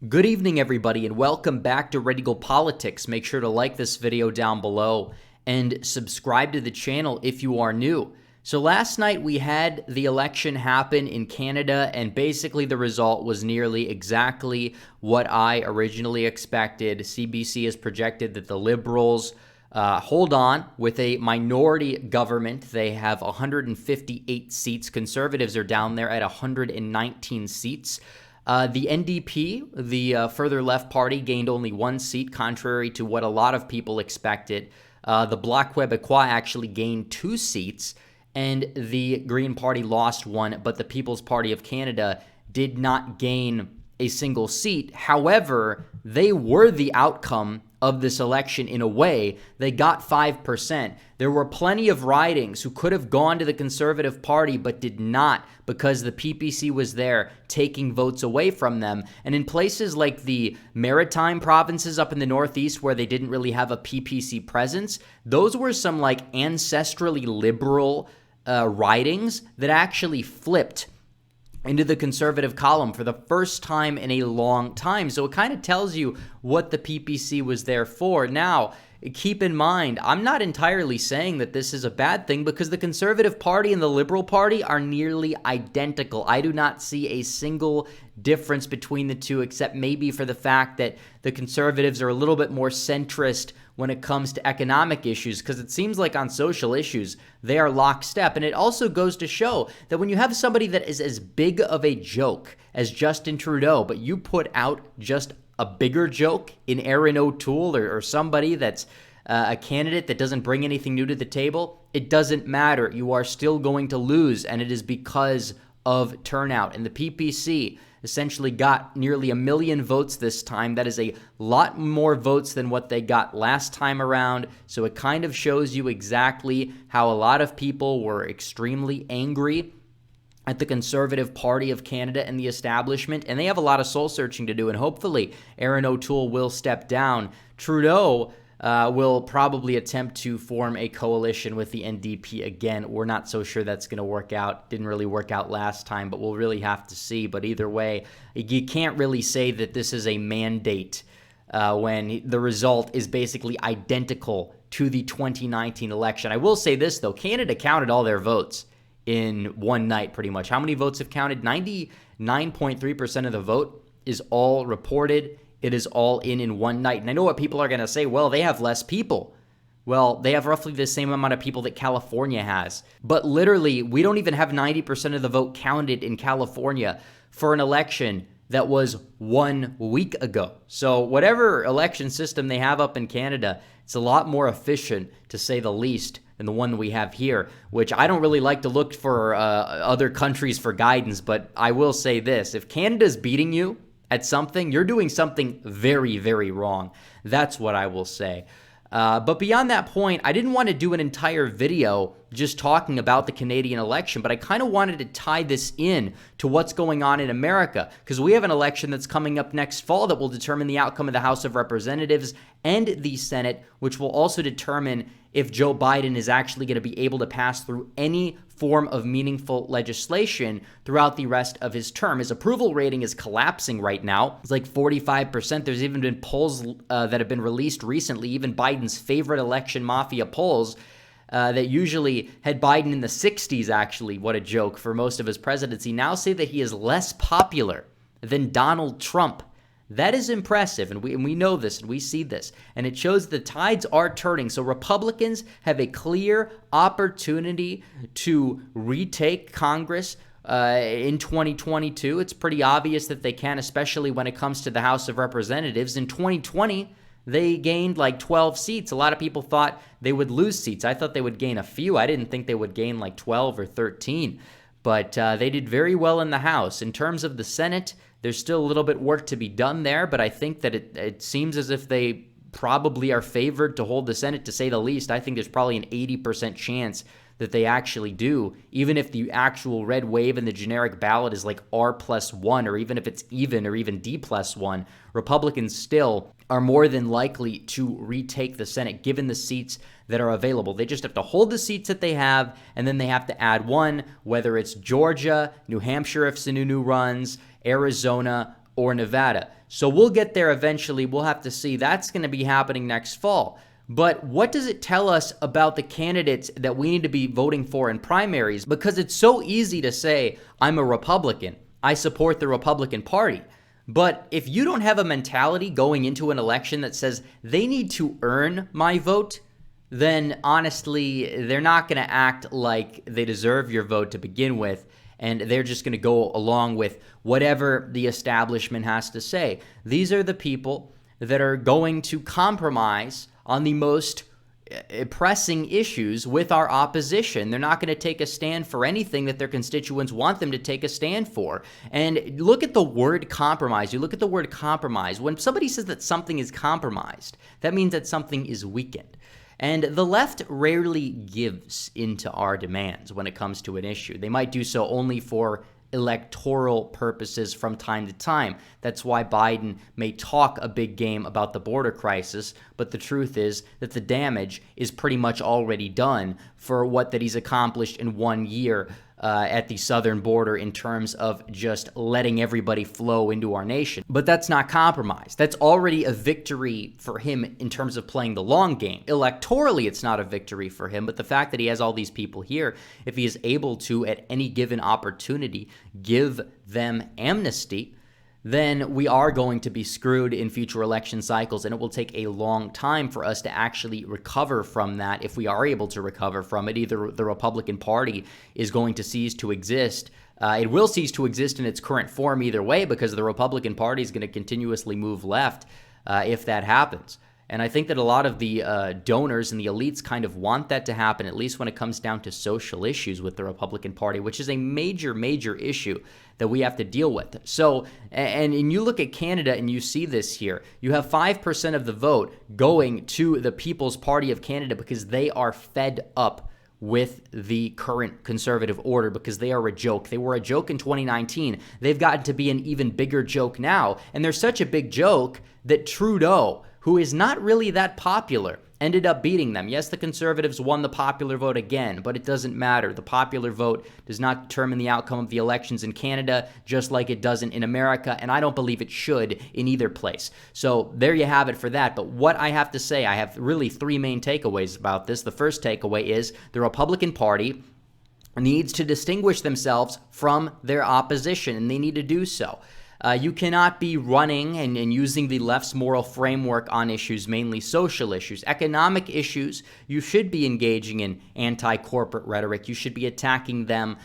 Good evening, everybody, and welcome back to Red Eagle Politics. Make sure to like this video down below and subscribe to the channel if you are new. So last night we had the election happen in Canada, and basically the result was nearly exactly what I originally expected. CBC has projected that the Liberals hold on with a minority government. They have 158 seats. Conservatives are down there at 119 seats. The NDP, the further left party, gained only one seat, contrary to what a lot of people expected. The Bloc Québécois actually gained 2 seats, and the Green Party lost one, but the People's Party of Canada did not gain a single seat. However, they were the outcome of this election in a way. They got 5%. There were plenty of ridings who could have gone to the Conservative Party but did not, because the PPC was there taking votes away from them. And in places like the Maritime provinces up in the Northeast where they didn't really have a PPC presence, those were some like ancestrally liberal ridings that actually flipped into the Conservative column for the first time in a long time. So it kind of tells you what the PPC was there for. Now, keep in mind, I'm not entirely saying that this is a bad thing, because the Conservative Party and the Liberal Party are nearly identical. I do not see a single difference between the two, except maybe for the fact that the Conservatives are a little bit more centrist when it comes to economic issues, because it seems like on social issues, they are lockstep. And it also goes to show that when you have somebody that is as big of a joke as Justin Trudeau, but you put out just a bigger joke in Erin O'Toole or somebody that's a candidate that doesn't bring anything new to the table, it doesn't matter. You are still going to lose, and it is because of turnout. And the PPC essentially got nearly 1 million votes this time. That is a lot more votes than what they got last time around. So it kind of shows you exactly how a lot of people were extremely angry at the Conservative Party of Canada and the establishment, and they have a lot of soul searching to do, and hopefully Erin O'Toole will step down. Trudeau will probably attempt to form a coalition with the NDP again. We're not so sure that's going to work out. Didn't really work out last time, but we'll really have to see. But either way, you can't really say that this is a mandate when the result is basically identical to the 2019 election. I will say this, though. Canada counted all their votes in one night, pretty much. How many votes have counted? 99.3% of the vote is all reported. It is all in one night. And I know what people are going to say. Well, they have less people. Well, they have roughly the same amount of people that California has. But literally, we don't even have 90% of the vote counted in California for an election that was 1 week ago. So whatever election system they have up in Canada, it's a lot more efficient, to say the least, than the one we have here, which I don't really like to look for other countries for guidance. But I will say this: if Canada's beating you at something, you're doing something very, very wrong. That's what I will say. But beyond that point, I didn't want to do an entire video just talking about the Canadian election, but I kind of wanted to tie this in to what's going on in America, because we have an election that's coming up next fall that will determine the outcome of the House of Representatives and the Senate, which will also determine if Joe Biden is actually going to be able to pass through any form of meaningful legislation throughout the rest of his term. His approval rating is collapsing right now. It's like 45%. There's even been polls that have been released recently, even Biden's favorite election mafia polls, that usually had Biden in the 60s, actually, what a joke, for most of his presidency, now say that he is less popular than Donald Trump. That is impressive, and we know this, and we see this, and it shows the tides are turning. So Republicans have a clear opportunity to retake Congress in 2022. It's pretty obvious that they can, especially when it comes to the House of Representatives. In 2020, they gained like 12 seats. A lot of people thought they would lose seats. I thought they would gain a few. I didn't think they would gain like 12 or 13. But they did very well in the House. In terms of the Senate, there's still a little bit work to be done there, but I think that it seems as if they probably are favored to hold the Senate, to say the least. I think there's probably an 80% chance that they actually do, even if the actual red wave in the generic ballot is like R+1, or even if it's even, or even D+1, Republicans still are more than likely to retake the Senate, given the seats that are available. They just have to hold the seats that they have, and then they have to add one, whether it's Georgia, New Hampshire if Sununu runs, Arizona, or Nevada. So we'll get there eventually. We'll have to see. That's going to be happening next fall. But what does it tell us about the candidates that we need to be voting for in primaries? Because it's so easy to say, I'm a Republican, I support the Republican Party. But if you don't have a mentality going into an election that says they need to earn my vote, then honestly, they're not going to act like they deserve your vote to begin with, and they're just going to go along with whatever the establishment has to say. These are the people that are going to compromise on the most pressing issues with our opposition. They're not going to take a stand for anything that their constituents want them to take a stand for. And look at the word compromise. You look at the word compromise. When somebody says that something is compromised, that means that something is weakened. And the left rarely gives into our demands when it comes to an issue. They might do so only for electoral purposes from time to time. That's why Biden may talk a big game about the border crisis, but the truth is that the damage is pretty much already done for what that he's accomplished in 1 year at the southern border in terms of just letting everybody flow into our nation. But that's not compromise. That's already a victory for him in terms of playing the long game. Electorally, it's not a victory for him, but the fact that he has all these people here, if he is able to, at any given opportunity, give them amnesty, then we are going to be screwed in future election cycles, and it will take a long time for us to actually recover from that. If we are able to recover from it, either the Republican Party is going to cease to exist. It will cease to exist in its current form either way, because the Republican Party is going to continuously move left if that happens. And I think that a lot of the donors and the elites kind of want that to happen, at least when it comes down to social issues with the Republican Party, which is a major, major issue that we have to deal with. So, and you look at Canada and you see this here. You have 5% of the vote going to the People's Party of Canada because they are fed up with the current conservative order, because they are a joke. They were a joke in 2019. They've gotten to be an even bigger joke now. And they're such a big joke that Trudeau, who is not really that popular, ended up beating them. Yes, the Conservatives won the popular vote again, but it doesn't matter. The popular vote does not determine the outcome of the elections in Canada, just like it doesn't in America, and I don't believe it should in either place. So there you have it for that. But what I have to say, I have really three main takeaways about this. The first takeaway is the Republican Party needs to distinguish themselves from their opposition, and they need to do so. You cannot be running and using the left's moral framework on issues, mainly social issues. Economic issues, you should be engaging in anti-corporate rhetoric. You should be attacking them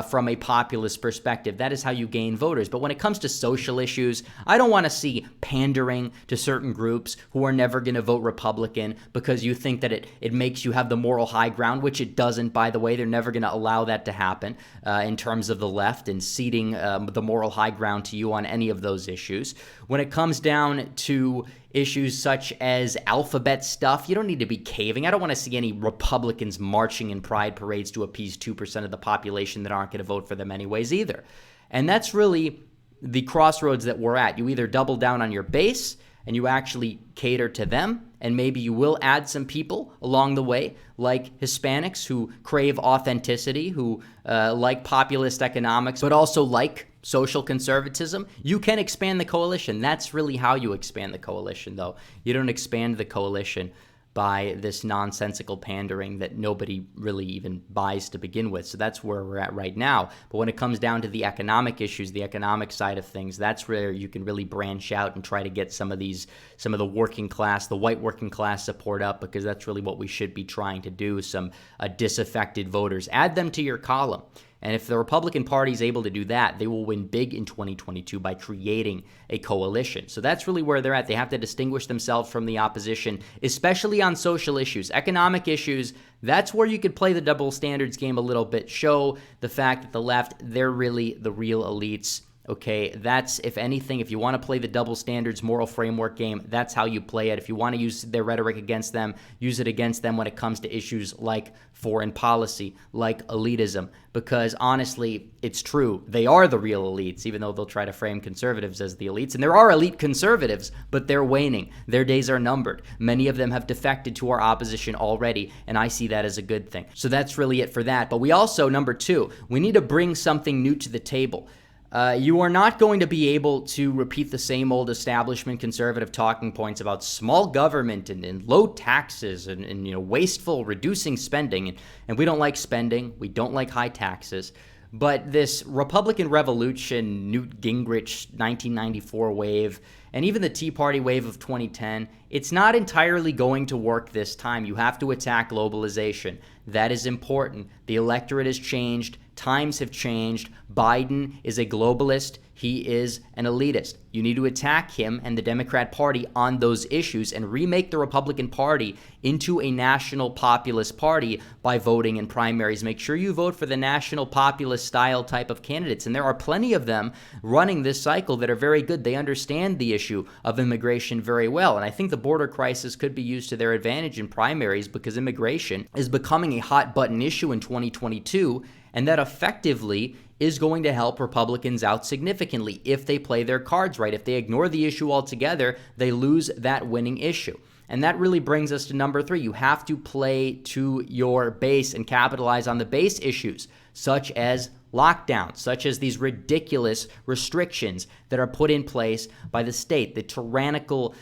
from a populist perspective. That is how you gain voters. But when it comes to social issues, I don't want to see pandering to certain groups who are never going to vote Republican because you think that it makes you have the moral high ground, which it doesn't, by the way. They're never going to allow that to happen in terms of the left and ceding the moral high ground to you on any of those issues. When it comes down to issues such as alphabet stuff, you don't need to be caving. I don't want to see any Republicans marching in pride parades to appease 2% of the population that aren't going to vote for them anyways either. And that's really the crossroads that we're at. You either double down on your base and you actually cater to them, and maybe you will add some people along the way, like Hispanics who crave authenticity, who like populist economics, but also like social conservatism. You can expand the coalition. That's really how you expand the coalition, though. You don't expand the coalition by this nonsensical pandering that nobody really even buys to begin with. So that's where we're at right now. But when it comes down to the economic issues, the economic side of things, that's where you can really branch out and try to get some of the working class, the white working class support up, because that's really what we should be trying to do, some disaffected voters. Add them to your column. And if the Republican Party is able to do that, they will win big in 2022 by creating a coalition. So that's really where they're at. They have to distinguish themselves from the opposition, especially on social issues. Economic issues, that's where you could play the double standards game a little bit. Show the fact that the left, they're really the real elites. Okay, that's, if anything, if you want to play the double standards moral framework game, that's how you play it. If you want to use their rhetoric against them, use it against them when it comes to issues like foreign policy, like elitism, because honestly, it's true. They are the real elites, even though they'll try to frame conservatives as the elites. And there are elite conservatives, but they're waning. Their days are numbered. Many of them have defected to our opposition already, and I see that as a good thing. So that's really it for that. But we also, number two, we need to bring something new to the table. You are not going to be able to repeat the same old establishment conservative talking points about small government and low taxes and wasteful reducing spending. And we don't like spending. We don't like high taxes. But this Republican Revolution, Newt Gingrich 1994 wave, and even the Tea Party wave of 2010, it's not entirely going to work this time. You have to attack globalization. That is important. The electorate has changed. Times have changed. Biden is a globalist. He is an elitist. You need to attack him and the Democrat Party on those issues and remake the Republican Party into a national populist party by voting in primaries. Make sure you vote for the national populist style type of candidates. And there are plenty of them running this cycle that are very good. They understand the issue of immigration very well. And I think the border crisis could be used to their advantage in primaries because immigration is becoming a hot button issue in 2022. And that effectively is going to help Republicans out significantly if they play their cards right. If they ignore the issue altogether, they lose that winning issue. And that really brings us to number 3. You have to play to your base and capitalize on the base issues, such as lockdowns, such as these ridiculous restrictions that are put in place by the state, the tyrannical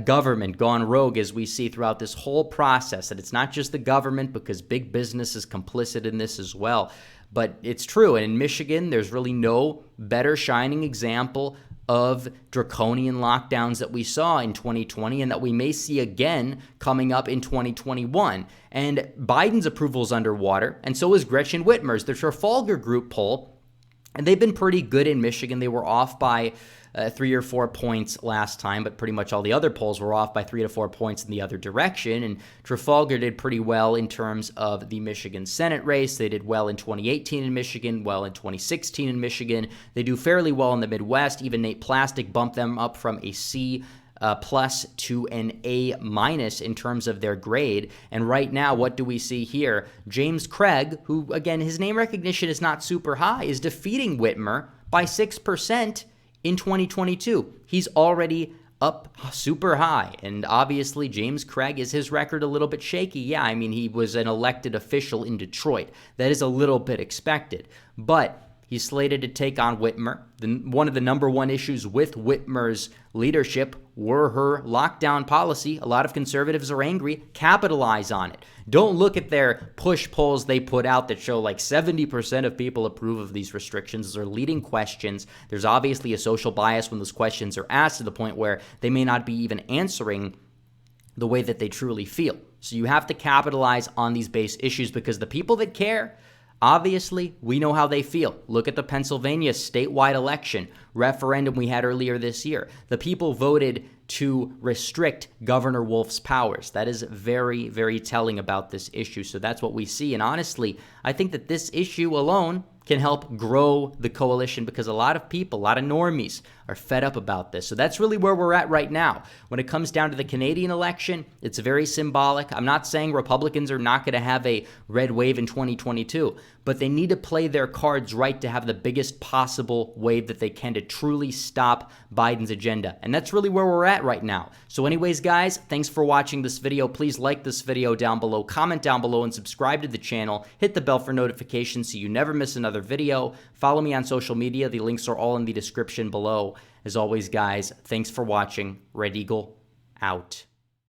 government gone rogue, as we see throughout this whole process. And it's not just the government, because big business is complicit in this as well. But it's true. And in Michigan, there's really no better shining example of draconian lockdowns that we saw in 2020 and that we may see again coming up in 2021. And Biden's approval is underwater, and so is Gretchen Whitmer's. The Trafalgar Group poll, and they've been pretty good in Michigan. They were off by 3 or 4 points last time, but pretty much all the other polls were off by 3 to 4 points in the other direction. And Trafalgar did pretty well in terms of the Michigan Senate race. They did well in 2018 in Michigan, well in 2016 in Michigan. They do fairly well in the Midwest. Even Nate Plastic bumped them up from a C plus to an A minus in terms of their grade. And right now, what do we see here? James Craig, who, again, his name recognition is not super high, is defeating Whitmer by 6% in 2022. He's already up super high. And obviously, James Craig, is his record a little bit shaky? Yeah, I mean, he was an elected official in Detroit. That is a little bit expected. But he's slated to take on Whitmer. One of the number one issues with Whitmer's leadership were her lockdown policy. A lot of conservatives are angry. Capitalize on it. Don't look at their push polls they put out that show like 70% of people approve of these restrictions. Those are leading questions. There's obviously a social bias when those questions are asked to the point where they may not be even answering the way that they truly feel. So you have to capitalize on these base issues because the people that care, obviously, we know how they feel. Look at the Pennsylvania statewide election referendum we had earlier this year. The people voted to restrict Governor Wolf's powers. That is very, very telling about this issue. So that's what we see. And honestly, I think that this issue alone can help grow the coalition because a lot of people, a lot of normies are fed up about this. So that's really where we're at right now. When it comes down to the Canadian election, it's very symbolic. I'm not saying Republicans are not going to have a red wave in 2022, but they need to play their cards right to have the biggest possible wave that they can to truly stop Biden's agenda. And that's really where we're at right now. So anyways, guys, thanks for watching this video. Please like this video down below, comment down below, and subscribe to the channel. Hit the bell for notifications so you never miss another video. Follow me on social media. The links are all in the description below. As always, guys, thanks for watching. Red Eagle out.